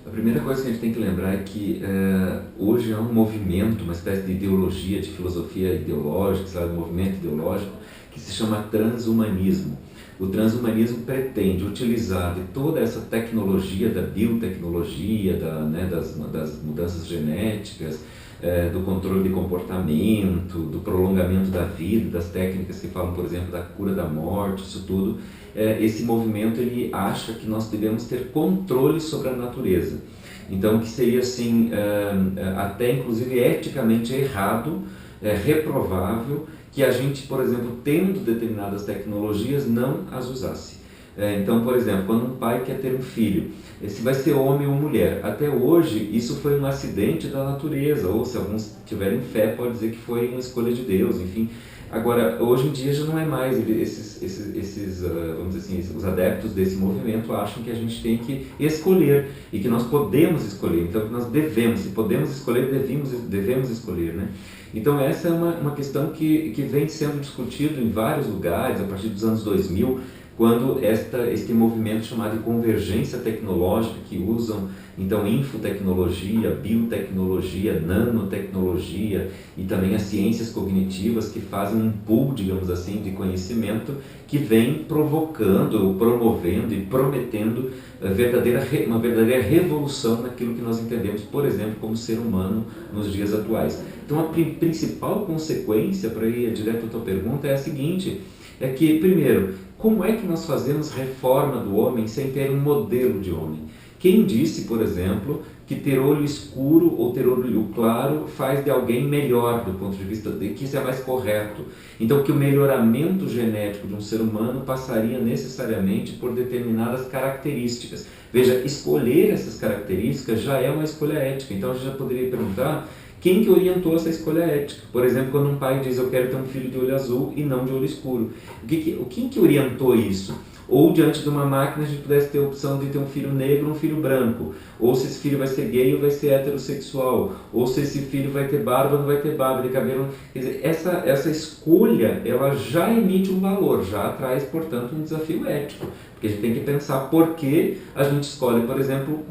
A primeira coisa que a gente tem que lembrar é que hoje há um movimento, uma espécie de ideologia, de filosofia ideológica, sabe, um movimento ideológico que se chama transhumanismo. O transhumanismo pretende utilizar de toda essa tecnologia, da biotecnologia, das mudanças genéticas, do controle de comportamento, do prolongamento da vida, das técnicas que falam, por exemplo, da cura da morte, isso tudo. Esse movimento ele acha que nós devemos ter controle sobre a natureza. Então, que seria assim, até inclusive eticamente errado, reprovável, que a gente, por exemplo, tendo determinadas tecnologias, não as usasse. Então, por exemplo, quando um pai quer ter um filho, se vai ser homem ou mulher, até hoje isso foi um acidente da natureza, ou se alguns tiverem fé, pode dizer que foi uma escolha de Deus, enfim. Agora, hoje em dia já não é mais, vamos dizer assim, os adeptos desse movimento acham que a gente tem que escolher e que nós podemos escolher, então que nós devemos, se podemos escolher, devemos escolher, né? Então essa é uma questão que vem sendo discutido em vários lugares a partir dos anos 2000, quando este movimento chamado de convergência tecnológica, que usam então infotecnologia, biotecnologia, nanotecnologia e também as ciências cognitivas, que fazem um pool, digamos assim, de conhecimento que vem provocando, promovendo e prometendo uma verdadeira revolução naquilo que nós entendemos, por exemplo, como ser humano nos dias atuais. Então a principal consequência, para ir direto à tua pergunta, é a seguinte: é que, primeiro, como é que nós fazemos reforma do homem sem ter um modelo de homem? Quem disse, por exemplo, que ter olho escuro ou ter olho claro faz de alguém melhor do ponto de vista de que isso é mais correto? Então, que o melhoramento genético de um ser humano passaria necessariamente por determinadas características. Veja, escolher essas características já é uma escolha ética. Então, a gente já poderia perguntar: quem que orientou essa escolha ética? Por exemplo, quando um pai diz: eu quero ter um filho de olho azul e não de olho escuro. Quem que orientou isso? Ou diante de uma máquina a gente pudesse ter a opção de ter um filho negro ou um filho branco. Ou se esse filho vai ser gay ou vai ser heterossexual. Ou se esse filho vai ter barba ou não vai ter barba, de cabelo. Quer dizer, essa escolha, ela já emite um valor, já traz, portanto, um desafio ético. Porque a gente tem que pensar por que a gente escolhe, por exemplo,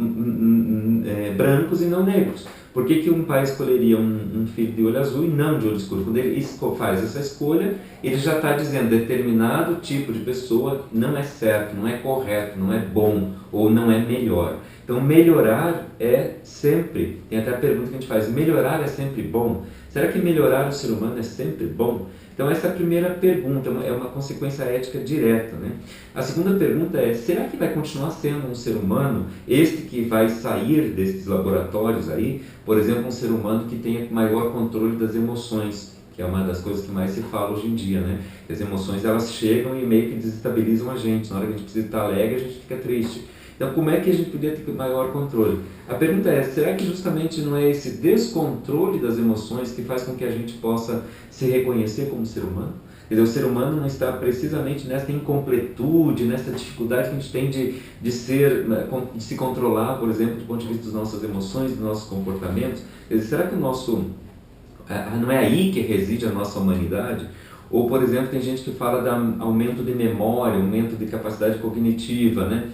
brancos e não negros. Por que um pai escolheria um filho de olho azul e não de olho escuro? Quando ele faz essa escolha, ele já está dizendo: determinado tipo de pessoa não é certo, não é correto, não é bom ou não é melhor. Então, melhorar é sempre, tem até a pergunta que a gente faz: melhorar é sempre bom? Será que melhorar o ser humano é sempre bom? Então essa é a primeira pergunta, é uma consequência ética direta, né? A segunda pergunta é: será que vai continuar sendo um ser humano, este que vai sair desses laboratórios aí, por exemplo, um ser humano que tenha maior controle das emoções, que é uma das coisas que mais se fala hoje em dia, né? As emoções, elas chegam e meio que desestabilizam a gente. Na hora que a gente precisa estar alegre, a gente fica triste. Então, como é que a gente podia ter maior controle? A pergunta é: será que justamente não é esse descontrole das emoções que faz com que a gente possa se reconhecer como ser humano? Quer dizer, o ser humano não está precisamente nessa incompletude, nessa dificuldade que a gente tem de se controlar, por exemplo, do ponto de vista das nossas emoções, dos nossos comportamentos? Quer dizer, será que não é aí que reside a nossa humanidade? Ou, por exemplo, tem gente que fala de aumento de memória, aumento de capacidade cognitiva, né?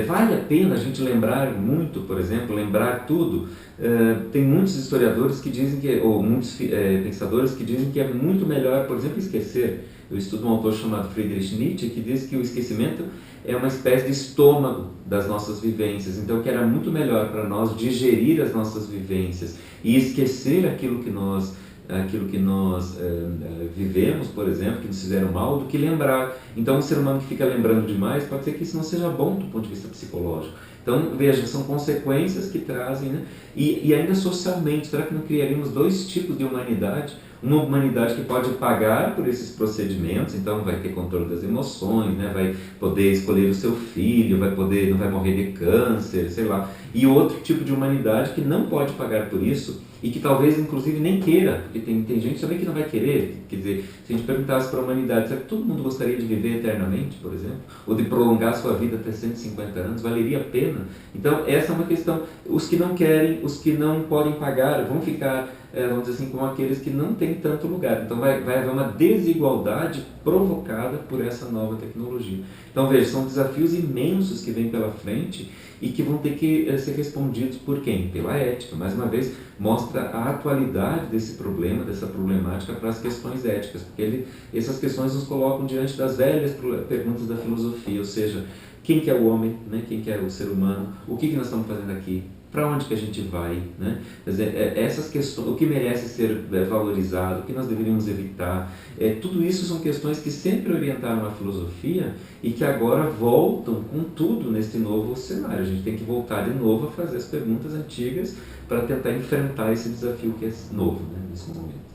Vale a pena a gente lembrar muito, por exemplo, lembrar tudo? Tem muitos historiadores que dizem ou muitos pensadores que dizem que é muito melhor, por exemplo, esquecer. Eu estudo um autor chamado Friedrich Nietzsche, que diz que o esquecimento é uma espécie de estômago das nossas vivências. Então, que era muito melhor para nós digerir as nossas vivências e esquecer aquilo que nós vivemos, por exemplo, que nos fizeram mal, do que lembrar. Então, um ser humano que fica lembrando demais, pode ser que isso não seja bom do ponto de vista psicológico. Então, veja, são consequências que trazem, né? E ainda socialmente, será que não criaríamos dois tipos de humanidade? Uma humanidade que pode pagar por esses procedimentos, então vai ter controle das emoções, né? Vai poder escolher o seu filho, não vai morrer de câncer, sei lá. E outro tipo de humanidade que não pode pagar por isso e que talvez inclusive nem queira, porque tem gente também que não vai querer. Quer dizer, se a gente perguntasse para a humanidade: será que todo mundo gostaria de viver eternamente, por exemplo? Ou de prolongar sua vida até 150 anos? Valeria a pena? Então essa é uma questão. Os que não querem, os que não podem pagar, vão ficar, vamos dizer assim, como aqueles que não têm tanto lugar. Então vai haver uma desigualdade provocada por essa nova tecnologia. Então veja, são desafios imensos que vêm pela frente e que vão ter que ser respondidos por quem? Pela ética. Mais uma vez, mostra a atualidade desse problema, dessa problemática para as questões éticas, porque essas questões nos colocam diante das velhas perguntas da filosofia, ou seja, quem que é o homem, né? Quem que é o ser humano, o que nós estamos fazendo aqui, para onde que a gente vai, né? Quer dizer, essas questões, o que merece ser valorizado, o que nós deveríamos evitar, tudo isso são questões que sempre orientaram a filosofia e que agora voltam com tudo nesse novo cenário. A gente tem que voltar de novo a fazer as perguntas antigas para tentar enfrentar esse desafio que é novo, né, nesse momento.